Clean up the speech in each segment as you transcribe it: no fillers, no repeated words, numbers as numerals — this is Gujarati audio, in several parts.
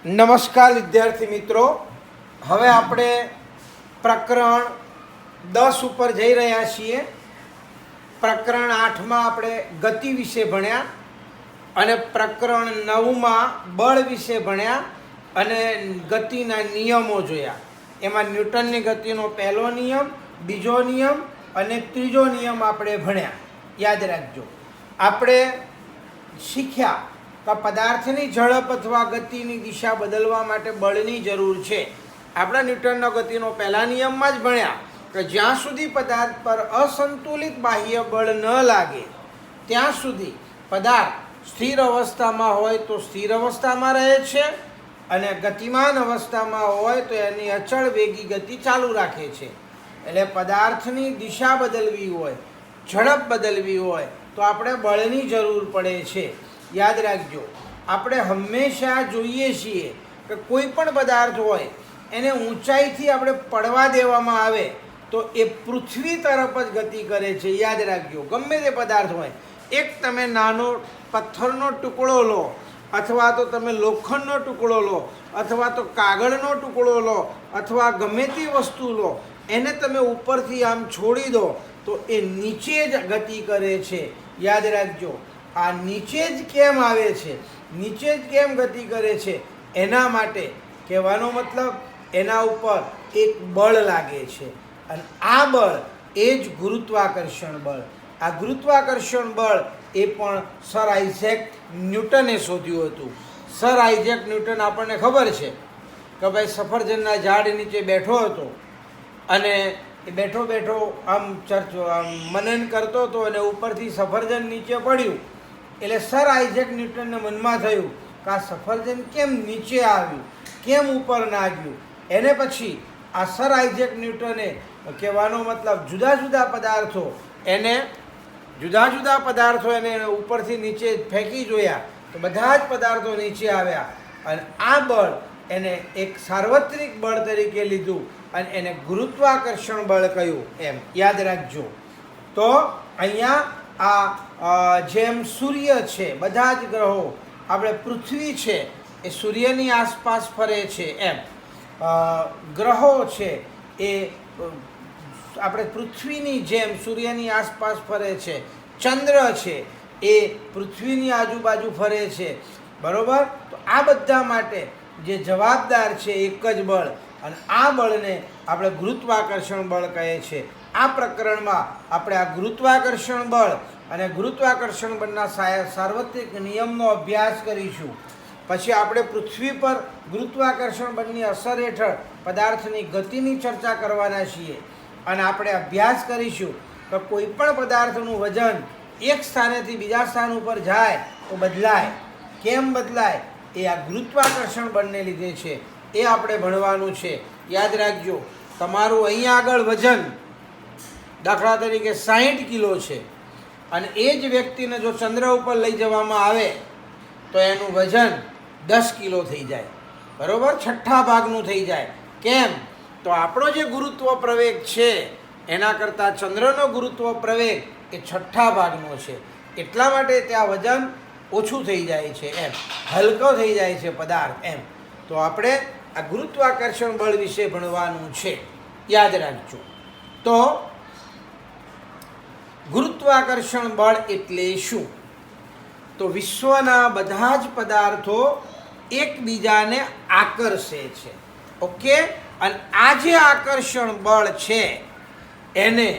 નમસ્કાર વિદ્યાર્થી મિત્રો, હવે આપણે પ્રકરણ 10 ઉપર જઈ રહ્યા છીએ. પ્રકરણ 8માં આપણે ગતિ વિશે ભણ્યા અને પ્રકરણ 9માં બળ વિશે ભણ્યા અને ગતિના નિયમો જોયા. એમાં ન્યૂટનની ગતિનો પહેલો નિયમ, બીજો નિયમ અને ત્રીજો નિયમ આપણે ભણ્યા. યાદ રાખજો, આપણે શીખ્યા કે પદાર્થની ઝડપ અથવા ગતિની દિશા બદલવા માટે બળની જરૂર છે. આપણા ન્યૂટનનો ગતિનો પહેલા નિયમમાં જ ભણ્યા કે જ્યાં સુધી પદાર્થ પર અસંતુલિત બાહ્ય બળ ન લાગે ત્યાં સુધી પદાર્થ સ્થિર અવસ્થામાં હોય તો સ્થિર અવસ્થામાં રહે છે અને ગતિમાન અવસ્થામાં હોય તો એની અચળ વેગી ગતિ ચાલુ રાખે છે. એટલે પદાર્થની દિશા બદલવી હોય, ઝડપ બદલવી હોય તો આપણે બળની જરૂર પડે છે. યાદ રાખજો, આપણે હંમેશા જોઈએ છીએ કે કોઈ પણ પદાર્થ હોય એને ઊંચાઈથી આપણે પડવા દેવામાં આવે તો એ પૃથ્વી તરફ જ ગતિ કરે છે. યાદ રાખજો, ગમે તે પદાર્થ હોય, એક તમે નાનો પથ્થરનો ટુકડો લો અથવા તો તમે લોખંડનો ટુકડો લો અથવા તો કાગળનો ટુકડો લો અથવા ગમે તે વસ્તુ લો, એને તમે ઉપરથી આમ છોડી દો તો એ નીચે જ ગતિ કરે છે. યાદ રાખજો, આ નીચે જ કેમ આવે છે, નીચે જ કેમ ગતિ કરે છે, એના માટે કહેવાનો મતલબ એના ઉપર એક બળ લાગે છે અને આ બળ એ જ ગુરુત્વાકર્ષણ બળ. આ ગુરુત્વાકર્ષણ બળ એ પણ સર આઇઝેક ન્યૂટને શોધ્યું હતું. સર આઇઝેક ન્યૂટન આપણને ખબર છે કે ભાઈ સફરજનના ઝાડ નીચે બેઠો હતો અને એ બેઠો બેઠો આમ મનન કરતો હતો અને ઉપરથી સફરજન નીચે પડ્યું. એટલે સર આઇઝેક ન્યૂટનને મનમાં થયું કે આ સફરજન કેમ નીચે આવ્યું, કેમ ઉપર ના ગયું. એને પછી આ સર આઇઝેક ન્યૂટને કહેવાનો મતલબ જુદા જુદા પદાર્થો એને ઉપરથી નીચે ફેંકી જોયા તો બધા જ પદાર્થો નીચે આવ્યા અને આ બળ એને એક સાર્વત્રિક બળ તરીકે લીધું અને એને ગુરુત્વાકર્ષણ બળ કહ્યું. એમ યાદ રાખજો. તો અહીંયા આ જેમ સૂર્ય છે, બધા જ ગ્રહો, આપણે પૃથ્વી છે એ સૂર્યની આસપાસ ફરે છે, એમ ગ્રહો છે એ આપણે પૃથ્વીની જેમ સૂર્યની આસપાસ ફરે છે. ચંદ્ર છે એ પૃથ્વીની આજુબાજુ ફરે છે, બરાબર. તો આ બધા માટે જે જવાબદાર છે એક જ બળ અને આ બળને આપણે ગુરુત્વાકર્ષણ બળ કહે છે. આ પ્રકરણમાં આપણે આ ગુરુત્વાકર્ષણ બળ અને ગુરુત્વાકર્ષણ બળના સાર્વત્રિક નિયમનો અભ્યાસ કરીશું. પછી આપણે પૃથ્વી પર ગુરુત્વાકર્ષણ બળની અસર હેઠળ પદાર્થની ગતિની ચર્ચા કરવાના છીએ અને આપણે અભ્યાસ કરીશું કે કોઈ પણ પદાર્થનું વજન એક સ્થાનેથી બીજા સ્થાન ઉપર જાય તો બદલાય. કેમ બદલાય? એ આ ગુરુત્વાકર્ષણ બળને લીધે છે. એ આપણે ભણવાનું છે. યાદ રાખજો, તમારું અહીંયા આગળ વજન દાખલા તરીકે 60 કિલો છે અને એ જ વ્યક્તિને જો ચંદ્ર ઉપર લઈ જવામાં આવે તો એનું વજન 10 કિલો થઈ જાય, બરાબર, છઠ્ઠા ભાગનું થઈ જાય. કેમ? તો આપણો જે ગુરુત્વ પ્રવેગ છે એના કરતાં ચંદ્રનો ગુરુત્વ પ્રવેગ એ છઠ્ઠા ભાગનો છે. એટલા માટે ત્યાં વજન ઓછું થઈ જાય છે, એમ હલકો થઈ જાય છે પદાર્થ. એમ તો આપણે આ ગુરુત્વાકર્ષણ બળ વિશે ભણવાનું છે. યાદ રાખજો. તો ગુરુત્વાકર્ષણ બળ એટલે શું? તો વિશ્વના બધા જ પદાર્થો એકબીજાને આકર્ષે છે. ઓકે, અને આ જે આકર્ષણ બળ છે એને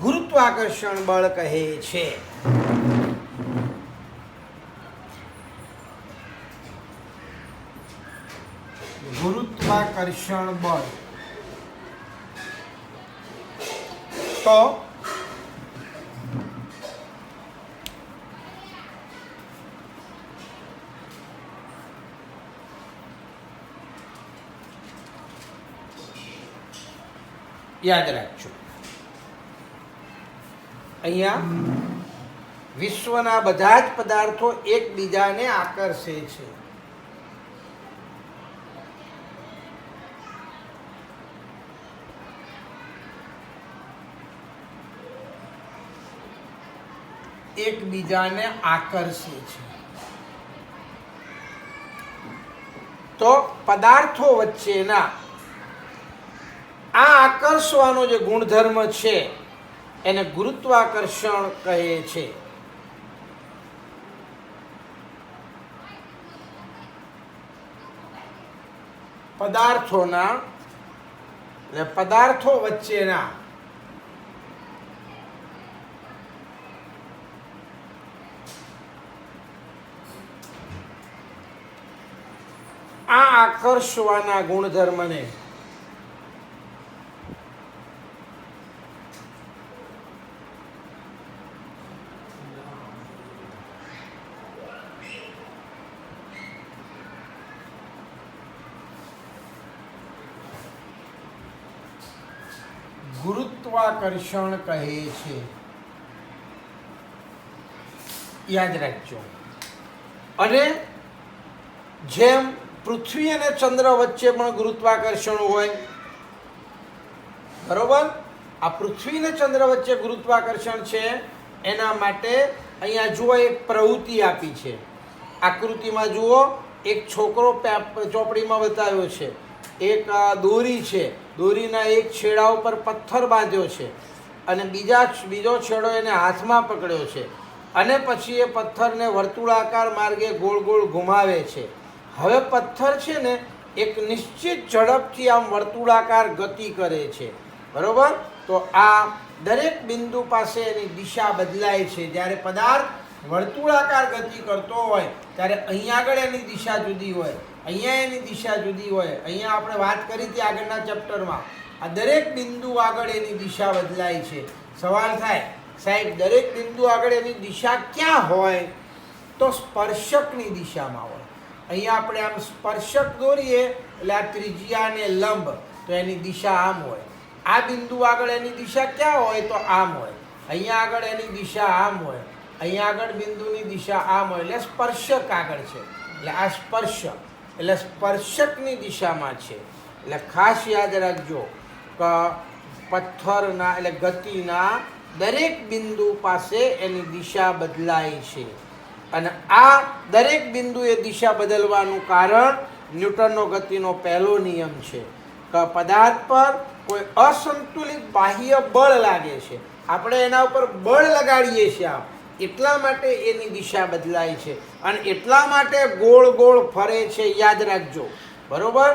ગુરુત્વાકર્ષણ બળ કહે છે. ગુરુત્વાકર્ષણ બળ. તો યાદ રાખજો, અહીંયા વિશ્વના બધા જ પદાર્થો એકબીજાને આકર્ષે છે. એકબીજાને આકર્ષે છે. તો પદાર્થો વચ્ચેના આ આકર્ષવાનો જે ગુણધર્મ છે એને ગુરુત્વાકર્ષણ કહે છે. પદાર્થોના એટલે પદાર્થો વચ્ચેના આ આકર્ષવાના ગુણધર્મને ગુરુત્વાકર્ષણ કહે છે. યાદ રાખજો. અને જેમ પૃથ્વી અને ચંદ્ર વચ્ચે પણ ગુરુત્વાકર્ષણ હોય, બરોબર, આ પૃથ્વી અને ચંદ્ર વચ્ચે ગુરુત્વાકર્ષણ છે એના માટે અહીંયા જુઓ એક પ્રવૃત્તિ આપી છે. આકૃતિમાં જુઓ એક છોકરો ચોપડીમાં બતાવ્યો છે. એક દોરી છે, દોરીના એક છેડા ઉપર પથ્થર બાંધ્યો છે અને બીજો છેડો એને હાથમાં પકડ્યો છે અને પછી એ પથ્થરને વર્તુળાકાર માર્ગે ગોળ ગોળ ઘુમાવે છે. હવે પથ્થર છે ને એક નિશ્ચિત ઝડપથી આમ વર્તુળાકાર ગતિ કરે છે, બરોબર. તો આ દરેક બિંદુ પાસે એની દિશા બદલાય છે. જ્યારે પદાર્થ વર્તુળાકાર ગતિ કરતો હોય ત્યારે અહીંયા આગળ એની દિશા જુદી હોય, અહીંયા એની દિશા જુદી હોય. અહીંયા આપણે વાત કરી હતી આગળના ચેપ્ટરમાં. આ દરેક બિંદુ આગળ એની દિશા બદલાય છે. સવાલ થાય, સાહેબ દરેક બિંદુ આગળ એની દિશા ક્યાં હોય? તો સ્પર્શકની દિશામાં હોય. અહીંયા આપણે આમ સ્પર્શક દોરીએ એટલે આ ત્રિજ્યા અને લંબ, તો એની દિશા આમ હોય. આ બિંદુ આગળ એની દિશા ક્યાં હોય? તો આમ હોય. અહીંયા આગળ એની દિશા આમ હોય, અહીંયા આગળ બિંદુની દિશા આમ હોય. એટલે સ્પર્શક આગળ છે, એટલે આ સ્પર્શક, એટલે સ્પર્શકની દિશામાં છે. એટલે ખાસ યાદ રાખજો કે પથ્થરના એટલે ગતિના દરેક બિંદુ પાસે એની દિશા બદલાય છે. અને આ દરેક બિંદુએ દિશા બદલવાનું કારણ ન્યૂટનનો ગતિનો પહેલો નિયમ છે કે પદાર્થ પર કોઈ અસંતુલિત બાહ્ય બળ લાગે છે, આપણે એના ઉપર બળ લગાડીએ છીએ આમ, એટલા માટે એની દિશા બદલાય છે અને એટલા માટે ગોળ ગોળ ફરે છે. યાદ રાખજો, બરોબર.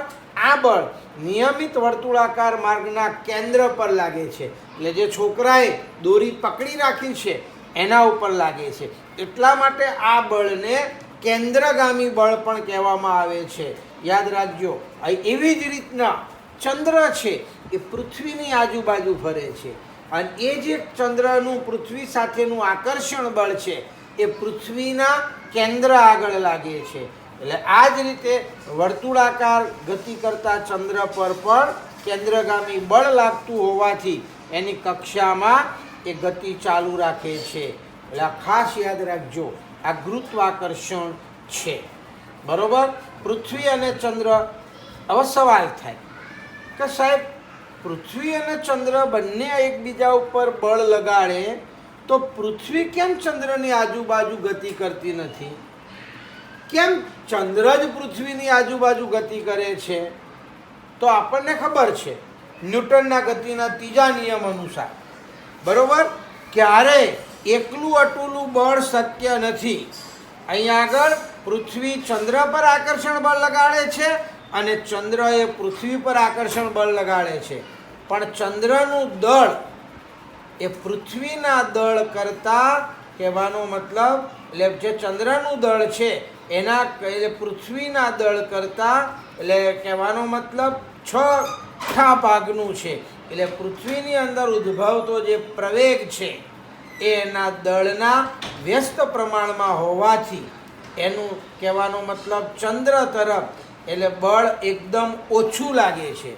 આ બળ નિયમિત વર્તુળાકાર માર્ગના કેન્દ્ર પર લાગે છે. એટલે જે છોકરાએ દોરી પકડી રાખી છે એના ઉપર લાગે છે. એટલા માટે આ બળને કેન્દ્રગામી બળ પણ કહેવામાં આવે છે. યાદ રાખજો. એવી જ રીતના ચંદ્ર છે એ પૃથ્વીની આજુબાજુ ફરે છે અને એ જે ચંદ્રનું પૃથ્વી સાથેનું આકર્ષણ બળ છે એ પૃથ્વીના કેન્દ્ર આગળ લાગે છે. એટલે આ જ રીતે વર્તુળાકાર ગતિ કરતા ચંદ્ર પર પણ કેન્દ્રગામી બળ લાગતું હોવાથી એની કક્ષામાં એ ગતિ ચાલુ રાખે છે. એટલે આ ખાસ યાદ રાખજો, આ ગુરુત્વાકર્ષણ છે, બરોબર. પૃથ્વી અને ચંદ્ર. હવે સવાલ થાય કે સાહેબ પૃથ્વી અને ચંદ્ર બંને એકબીજા ઉપર બળ લગાડે તો પૃથ્વી કેમ ચંદ્રની આજુબાજુ ગતિ કરતી નથી? કેમ ચંદ્ર જ પૃથ્વીની આજુબાજુ ગતિ કરે છે? તો આપણને ખબર છે ન્યૂટનના ગતિના ત્રીજા નિયમ અનુસાર, બરોબર, ક્યારેય એકલું અટુલું બળ શક્ય નથી. અહીંયા આગળ પૃથ્વી ચંદ્ર પર આકર્ષણ બળ લગાડે છે અને ચંદ્ર એ પૃથ્વી પર આકર્ષણ બળ લગાડે છે, પણ ચંદ્રનું દળ એ પૃથ્વીના દળ કરતાં, કહેવાનો મતલબ એટલે જે ચંદ્રનું દળ છે એના એટલે પૃથ્વીના દળ કરતાં, એટલે કહેવાનો મતલબ 6 ભાગનું છે. એટલે પૃથ્વીની અંદર ઉદ્ભવતો જે પ્રવેગ છે એ એના દળના વ્યસ્ત પ્રમાણમાં હોવાથી એનું કહેવાનો મતલબ ચંદ્ર તરફ એટલે બળ એકદમ ઓછું લાગે છે.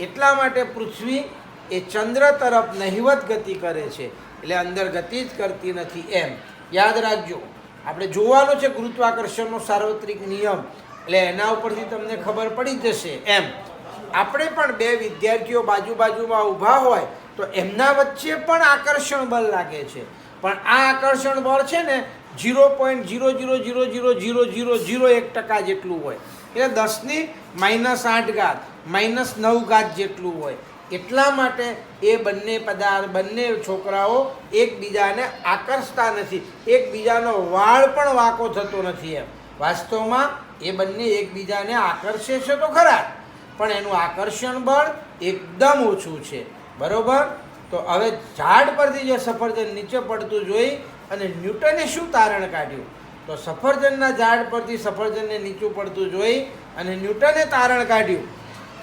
એટલા માટે પૃથ્વી એ ચંદ્ર તરફ નહિવત ગતિ કરે છે, એટલે અંદર ગતિ જ કરતી નથી. એમ યાદ રાખજો. આપણે જોવાનું છે ગુરુત્વાકર્ષણનો સાર્વત્રિક નિયમ, એટલે એના ઉપરથી તમને ખબર પડી જશે. એમ આપણે પણ બે વિદ્યાર્થીઓ બાજુમાં ઊભા હોય તો એમના વચ્ચે પણ આકર્ષણ બળ લાગે છે, પણ આ આકર્ષણ બળ છે ને 0.00000001% જેટલું હોય, એટલે 10⁻8 -9 જેટલું હોય. એટલા માટે એ બંને બંને છોકરાઓ એકબીજાને આકર્ષતા નથી, એકબીજાનો વાળ પણ વાંકો થતો નથી. એમ વાસ્તવમાં એ બંને એકબીજાને આકર્ષે છે તો ખરા, પણ એનું આકર્ષણ બળ એકદમ ઓછું છે. બરોબર? તો હવે ઝાડ પરથી જે સફરજન નીચે પડતું જોઈ અને ન્યૂટને શું તારણ કાઢ્યું? તો સફરજનના ઝાડ પરથી સફરજનને નીચું પડતું જોઈ અને ન્યૂટને તારણ કાઢ્યું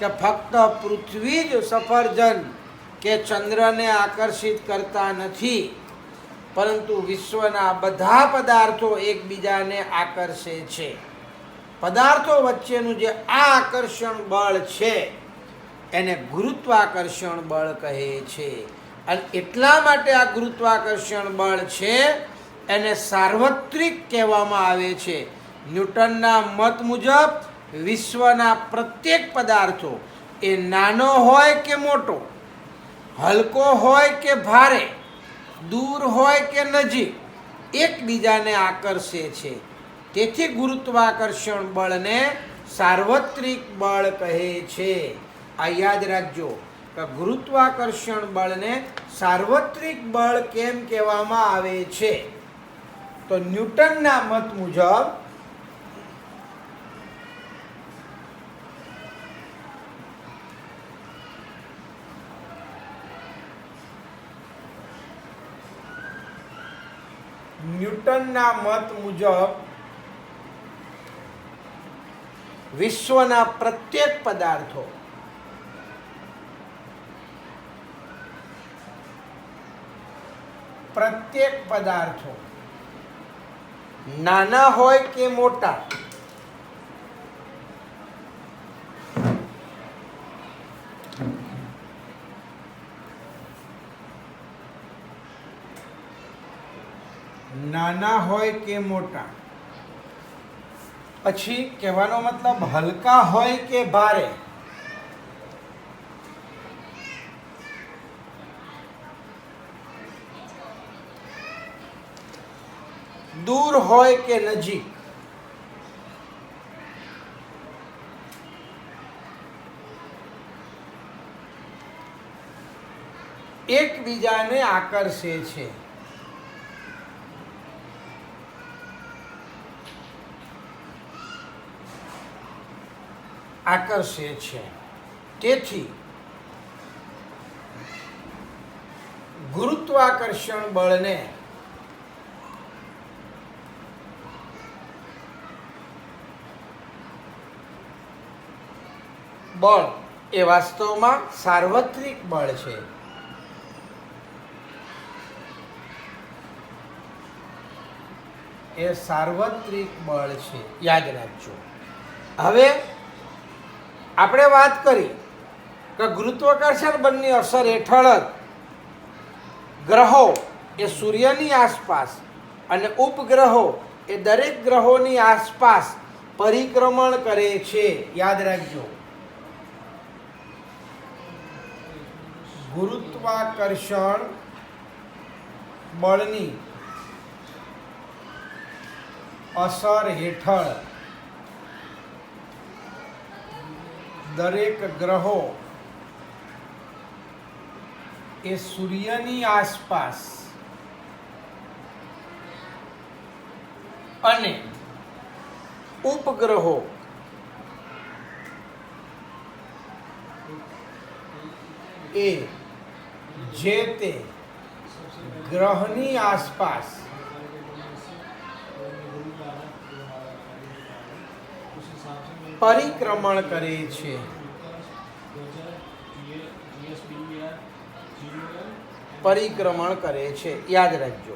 કે ફક્ત પૃથ્વી જ સફરજન કે ચંદ્રને આકર્ષિત કરતા નથી, પરંતુ વિશ્વના બધા પદાર્થો એકબીજાને આકર્ષે છે. પદાર્થો વચ્ચેનું જે આ આકર્ષણ બળ છે એને ગુરુત્વાકર્ષણ બળ કહે છે. અને એટલા માટે આ ગુરુત્વાકર્ષણ બળ છે એને સાર્વત્રિક કહેવામાં આવે છે. ન્યૂટનના મત મુજબ વિશ્વના પ્રત્યેક પદાર્થો, એ નાનો હોય કે મોટો, હલકો હોય કે ભારે, દૂર હોય કે નજીક, એકબીજાને આકર્ષે છે. તેથી ગુરુત્વાકર્ષણ બળને સાર્વત્રિક બળ કહે છે. આ યાદ રાખજો કે ગુરુત્વાકર્ષણ બળને સાર્વત્રિક બળ કેમ કહેવામાં આવે છે? તો ન્યૂટનના મત મુજબ વિશ્વના પ્રત્યેક પદાર્થો નાના હોય કે મોટા, પછી કહેવાનો મતલબ હલકા હોય કે ભારે, દૂર હોય કે નજીક, એકબીજાને આકર્ષે છે. તેથી ગુરુત્વાકર્ષણ બળને બળ એ વાસ્તવમાં સાર્વત્રિક બળ છે. યાદ રાખજો. હવે આપણે વાત કરી કે ગુરુત્વાકર્ષણ બળની અસર હેઠળ જ ગ્રહો એ સૂર્યની આસપાસ અને ઉપગ્રહો એ દરેક ગ્રહોની આસપાસ પરિક્રમણ કરે છે. યાદ રાખજો, ગુરુત્વાકર્ષણ બળની અસર હેઠળ દરેક ગ્રહો એ સૂર્યની આસપાસ અને ઉપગ્રહો એ જે તે ગ્રહની આસપાસ પરિક્રમણ કરે છે. યાદ રાખજો.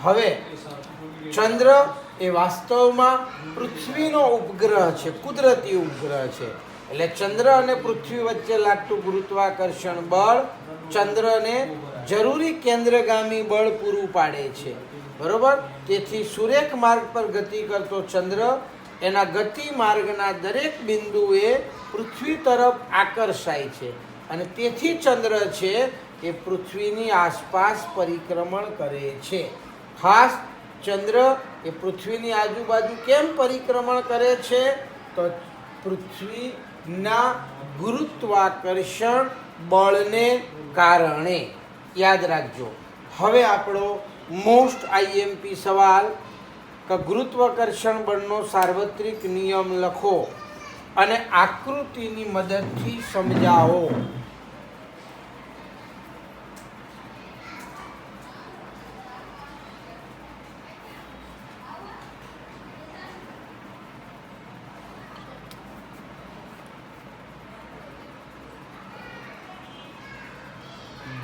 હવે ચંદ્ર એ વાસ્તવમાં પૃથ્વીનો ઉપગ્રહ છે, કુદરતી ઉપગ્રહ છે. એટલે ચંદ્ર અને પૃથ્વી વચ્ચે લાગતું ગુરુત્વાકર્ષણ બળ ચંદ્રને જરૂરી કેન્દ્રગામી બળ પૂરું પાડે છે. બરોબર? તેથી સુરેખ માર્ગ પર ગતિ કરતો ચંદ્ર એના ગતિ માર્ગના દરેક બિંદુએ પૃથ્વી તરફ આકર્ષાય છે અને તેથી ચંદ્ર છે એ પૃથ્વીની આસપાસ પરિક્રમણ કરે છે. ખાસ ચંદ્ર એ પૃથ્વીની આજુબાજુ કેમ પરિક્રમણ કરે છે? તો પૃથ્વીના ગુરુત્વાકર્ષણ બળને કારણે. યાદ રાખજો. હવે આપણો મોસ્ટ આઈએમપી સવાલ કે ગુરુત્વાકર્ષણ બળનો સાર્વત્રિક નિયમ લખો અને આકૃતિની મદદથી સમજાવો.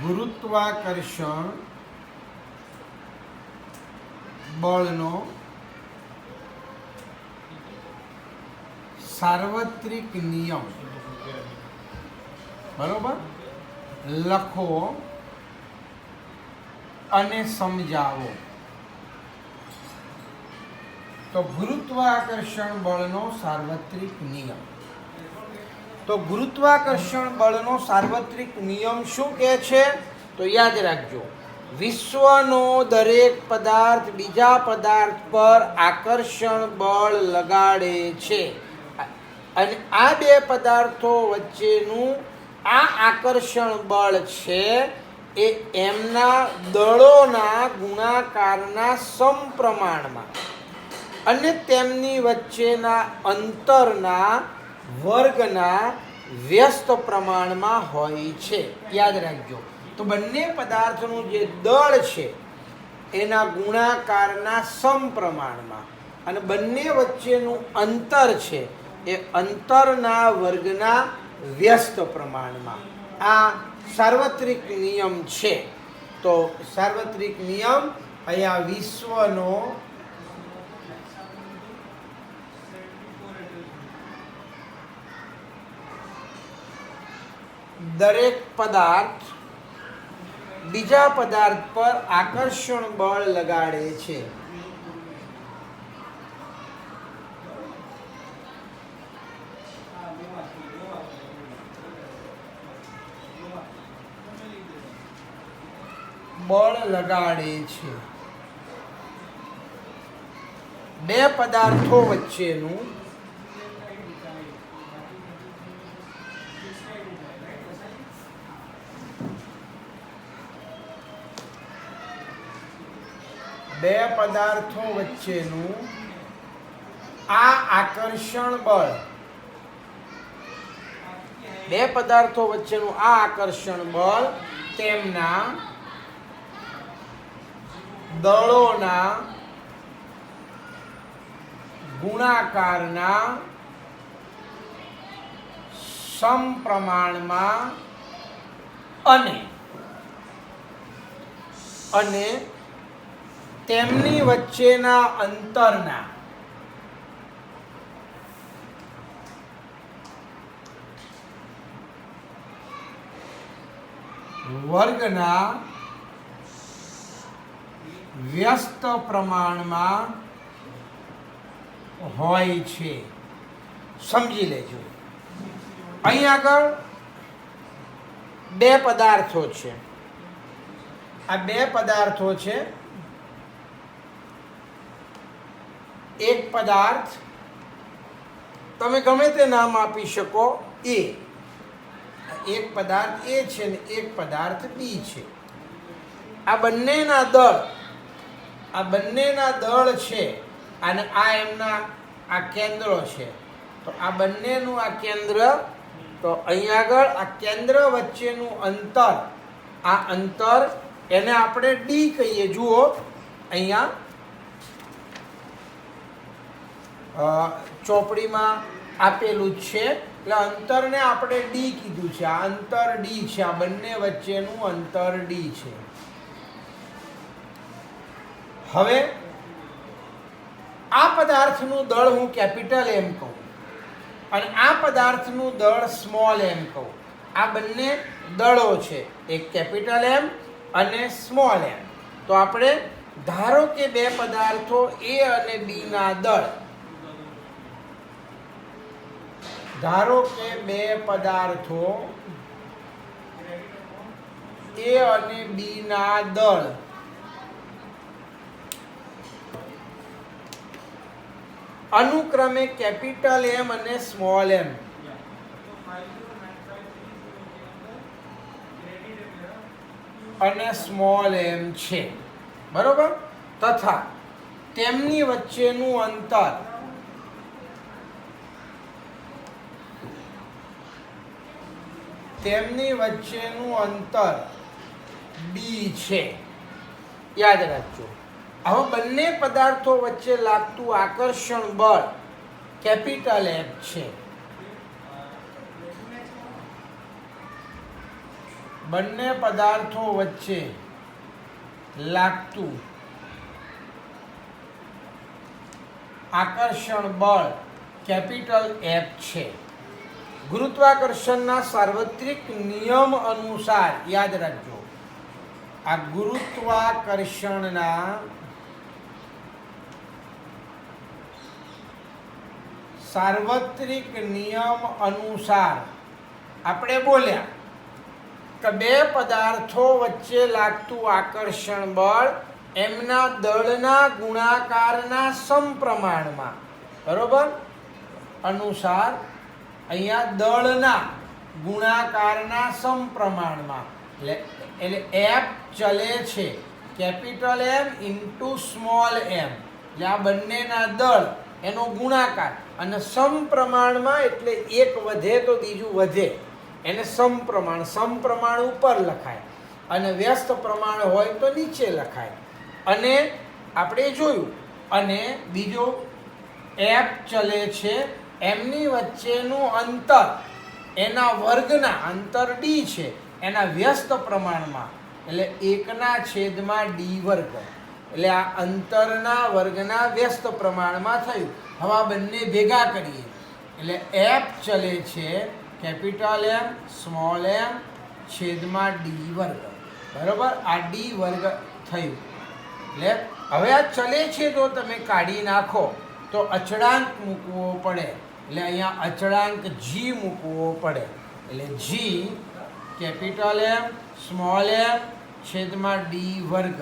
ગુરુત્વાકર્ષણ બળનો સાર્વત્રિક નિયમ બરોબર લખો અને સમજાવો. તો ગુરુત્વાકર્ષણ બળનો સાર્વત્રિક નિયમ. તો ગુરુત્વાકર્ષણ બળનો સાર્વત્રિક નિયમ શું કહે છે? તો યાદ રાખજો, વિશ્વનો દરેક પદાર્થ બીજા પદાર્થ પર આકર્ષણ બળ લગાડે છે અને આ બે પદાર્થો વચ્ચેનું આ આકર્ષણ બળ છે એ એમના દળોના ગુણાકારના સમપ્રમાણમાં અને તેમની વચ્ચેના અંતરના વર્ગના વ્યસ્ત પ્રમાણમાં હોય છે. યાદ રાખજો. તો બંને પદાર્થનું જે દળ છે એના ગુણાકારના સમપ્રમાણમાં અને બંને વચ્ચેનું અંતર છે એ અંતરના વર્ગના વ્યસ્ત પ્રમાણમાં. આ સાર્વત્રિક નિયમ છે. તો સાર્વત્રિક નિયમ અહીંયા વિશ્વનો દરેક પદાર્થ બીજા પદાર્થ પર આકર્ષણ બળ લગાડે છે. બળ લગાડે છે બે પદાર્થો વચ્ચેનું આ આકર્ષણ બળ તેમના દળોના ગુણાકારના સમપ્રમાણમાં અને તેમની વચ્ચેના અંતરના વર્ગના વ્યસ્ત પ્રમાણમાં હોય છે. સમજી લેજો. અહીં આગળ બે પદાર્થો છે. આ બે પદાર્થો છે. એક પદાર્થ તમે ગમે તે નામ આપી શકો. એક પદાર્થ એ છે ને એક પદાર્થ બી છે. આ બંનેના દળ છે અને આ એમના આ કેન્દ્રો છે. તો આ બંનેનું આ કેન્દ્ર, તો અહીં આગળ આ કેન્દ્ર વચ્ચેનું અંતર, આ અંતર એને આપણે ડી કહીએ. જુઓ અહીંયા ચોપડીમાં આપેલું જ છે એટલે અંતરને આપણે ડી કીધું છે. આ અંતર ડી છે. આ બંને વચ્ચેનું અંતર ડી છે. હવે આ પદાર્થનું દળ હું કેપિટલ એમ કહું અને આ પદાર્થનું દળ સ્મોલ એમ કહું. આ બંને દળો છે, એક કેપિટલ એમ અને સ્મોલ એમ. તો આપણે ધારો કે બે પદાર્થો એ અને બી ના દળ, ધારો કે બે પદાર્થો એ અને બી ના દળ અનુક્રમે કેપિટલ એમ અને સ્મોલ એમ અને સ્મોલ એમ છે, બરોબર. તથા તેમની વચ્ચેનું અંતર ડી છે. યાદ રાખજો. હવે બંને પદાર્થો વચ્ચે લાગતું આકર્ષણ બળ કેપિટલ એફ છે. બંને પદાર્થો વચ્ચે લાગતું આકર્ષણ બળ કેપિટલ એફ છે. ગુરુત્વાકર્ષણના સાર્વત્રિક નિયમ અનુસાર, યાદ રાખજો, આ ગુરુત્વાકર્ષણના સાર્વત્રિક નિયમ અનુસાર આપણે બોલ્યા કે બે પદાર્થો વચ્ચે લાગતું આકર્ષણ બળ એમના દળના ગુણાકારના સમપ્રમાણમાં, બરોબર, અનુસાર અહીંયા દળના ગુણાકારના સમપ્રમાણમાં, એટલે એફ ચલે છે કેપિટલ એમ ઇન્ટુ સ્મોલ એમ, એટલે આ બંનેના દળ એનો ગુણાકાર અને સમપ્રમાણમાં, એટલે એક વધે તો બીજું વધે, એને સમપ્રમાણ ઉપર લખાય અને વ્યસ્ત પ્રમાણ હોય તો નીચે લખાય. અને આપણે જોયું, અને બીજો એફ ચલે છે, એમની વચ્ચેનું અંતર એના વર્ગના, અંતર ડી છે, એના વ્યસ્ત પ્રમાણમાં, એટલે 1/d વર્ગ, એટલે આ અંતરના વર્ગના વ્યસ્ત પ્રમાણમાં થયું. હવે આ બંને ભેગા કરીએ એટલે એફ ચલે છે કેપિટલ એમ સ્મોલ એમ છેદમાં ડી વર્ગ, બરોબર. આ ડી વર્ગ થયું. એટલે હવે આ ચલે છે તો તમે કાઢી નાખો તો અચળાંક મૂકવો પડે, એટલે અહીંયા અચળાંક જી મૂકવો પડે, એટલે જી કેપિટલ એમ સ્મોલ એમ છેદમાં ડી વર્ગ.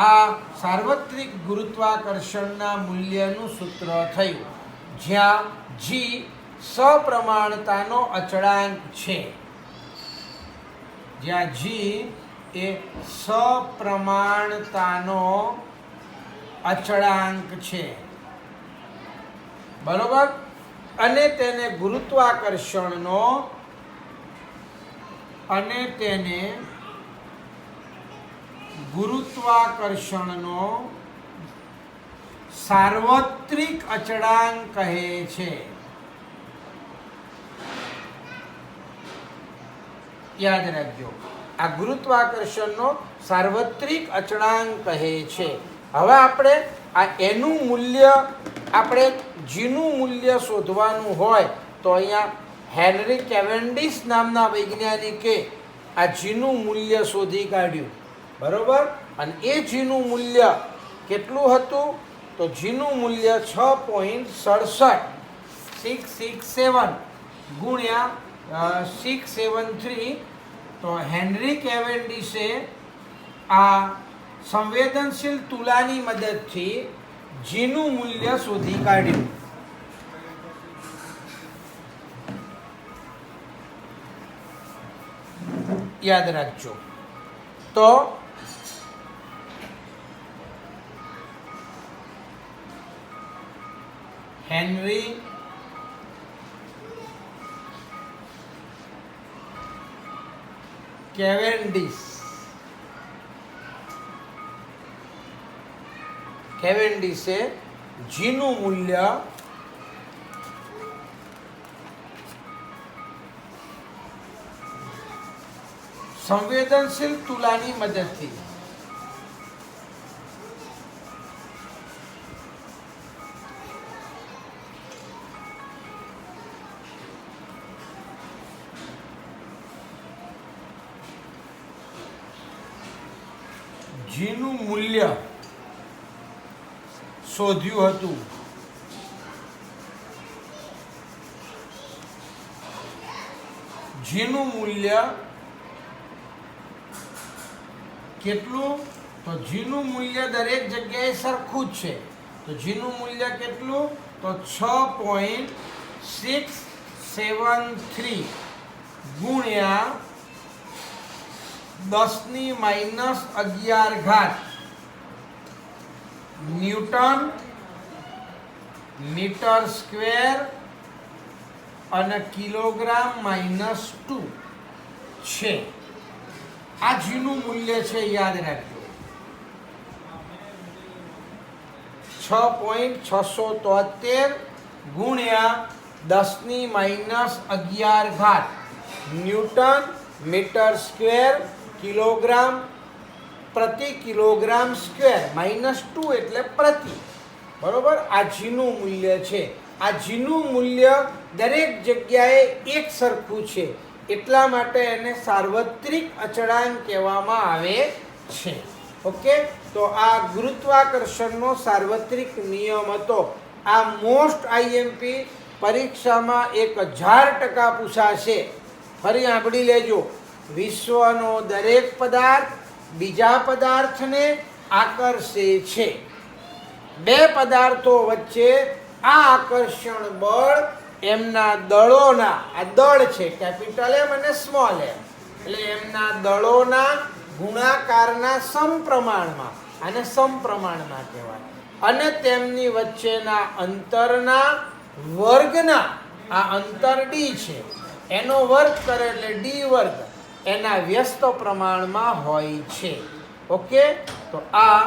આ સાર્વત્રિક ગુરુત્વાકર્ષણના મૂલ્યનું સૂત્ર થયું, જ્યાં જી સપ્રમાણતાનો અચળાંક છે, જ્યાં જી એ સપ્રમાણતાનો અચળાંક છે, બરોબર. અને તેને ગુરુત્વાકર્ષણનો સાર્વત્રિક અચળાંક કહે છે. યાદ રાખજો, આ ગુરુત્વાકર્ષણનો સાર્વત્રિક અચળાંક કહે છે. હવે આપણે આ એનું મૂલ્ય, આપણે જીનું મૂલ્ય શોધવાનું હોય તો અહીંયા હેનરી કેવેન્ડિશ નામના વૈજ્ઞાનિકે આ જીનું મૂલ્ય શોધી કાઢ્યું, બરોબર. અને એ જીનું મૂલ્ય કેટલું હતું? તો જીનું મૂલ્ય 6.67 ગુણ્યા 673. તો હેનરી કેવેન્ડિશે આ સંવેદનશીલ તુલાની મદદથી જીનું મૂલ્ય શોધી કાઢ્યું. યાદ રાખજો. તો હેનરી કેવેન્ડિશે જીનું મૂલ્ય સંવેદનશીલ તુલાની મદદથી જીનું મૂલ્ય શોધ્યું હતું. જીનું મૂલ્ય કેટલું? તો જીનું મૂલ્ય દરેક જગ્યાએ સરખું જ છે. તો જીનું મૂલ્ય કેટલું? તો 6.673 ગુણ્યા 10⁻11 ન્યૂટન મીટર સ્ક્વેર અને કિલોગ્રામ -2 છે. આ જીનું મૂલ્ય છે, યાદ રાખજો. 6.673 ગુણ્યા 10⁻11 ન્યૂટન મીટર સ્ક્વેર કિલોગ્રામ પ્રતિ કિલોગ્રામ સ્ક્વેર -2 એટલે પ્રતિ. બરોબર, આ જીનું મૂલ્ય છે. આ જીનું મૂલ્ય દરેક જગ્યાએ એક સરખું છે, એટલા માટે એને સાર્વત્રિક અચળાંક કહેવામાં આવે છે. ઓકે, તો આ ગુરુત્વાકર્ષણનો સાર્વત્રિક નિયમ હતો. આ મોસ્ટ આઈએમપી પરીક્ષામાં 1000% પૂછાશે. ફરી સાંભળી લેજો. વિશ્વનો દરેક પદાર્થ બીજા પદાર્થને આકર્ષે છે. બે પદાર્થો વચ્ચે આ આકર્ષણ બળ એમના દળોના, આ દળ છે કેપિટલ એમ અને સ્મોલ એમ, એટલે એમના દળોના ગુણાકારના સમપ્રમાણમાં, આને સમપ્રમાણમાં કહેવાય, અને તેમની વચ્ચેના અંતરના વર્ગના, આ અંતર ડી છે એનો વર્ગ કરે એટલે ડી વર્ગ, એના વ્યસ્ત પ્રમાણમાં હોય છે. ઓકે, તો આ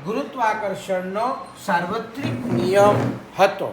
ગુરુત્વાકર્ષણનો સાર્વત્રિક નિયમ હતો.